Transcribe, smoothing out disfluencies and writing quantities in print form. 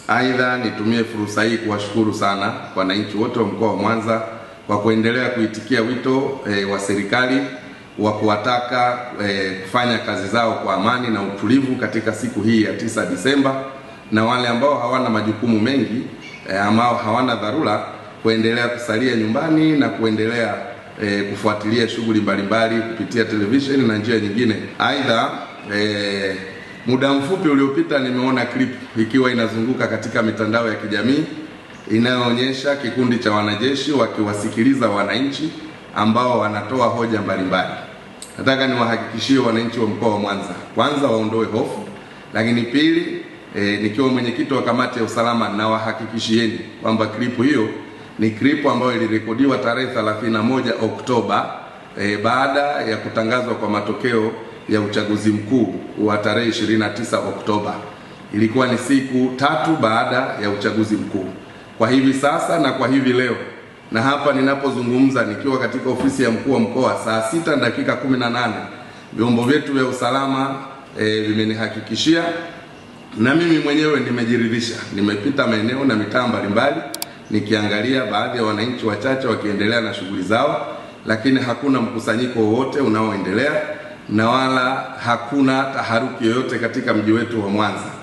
Aidha, nitumie fursa hii kuwashukuru sana wananchi wote wa mkoa wa Mwanza kwa kuendelea kuitikia wito wa serikali wa kuwataka kufanya kazi zao kwa amani na utulivu katika siku hii ya 9 Disemba, na wale ambao hawana majukumu mengi ambao hawana dharura kuendelea kusalia nyumbani na kuendelea kufuatilia shughuli mbalimbali kupitia televisheni na njia nyingine. Aidha, muda mfupi uliopita nimeona clip ikiwa inazunguka katika mitandao ya kijamii inayoonyesha kikundi cha wanajeshi wakiwasikiliza wananchi ambao wanatoa hoja mbalimbali. Nataka niwahakikishie wananchi wa mkoa wa Mwanza, kwanza waondoe hofu, lakini pili, nikiwa mwenyekiti wa kamati ya usalama na wahakikishieni kwamba clip hiyo ni clip ambayo ilirekodiwa tarehe 31 Oktoba baada ya kutangazwa kwa matokeo ya uchaguzi mkuu wa tarehe 29 Oktoba. Ilikuwa ni siku 3 baada ya uchaguzi mkuu. Kwa hivi sasa na kwa hivi leo na hapa ninapozungumza nikiwa katika ofisi ya mkuu wa mkoa, saa 6:18 vyombo vyetu vya usalama vimenihakikishia, na mimi mwenyewe nimejiridhisha. Nimepita maeneo na mitaa mbalimbali nikiangalia baadhi ya wananchi wachache wakiendelea na shughuli zao, lakini hakuna mkusanyiko wowote unaoendelea na wala hakuna taharuki yoyote katika mji wetu wa Mwanza.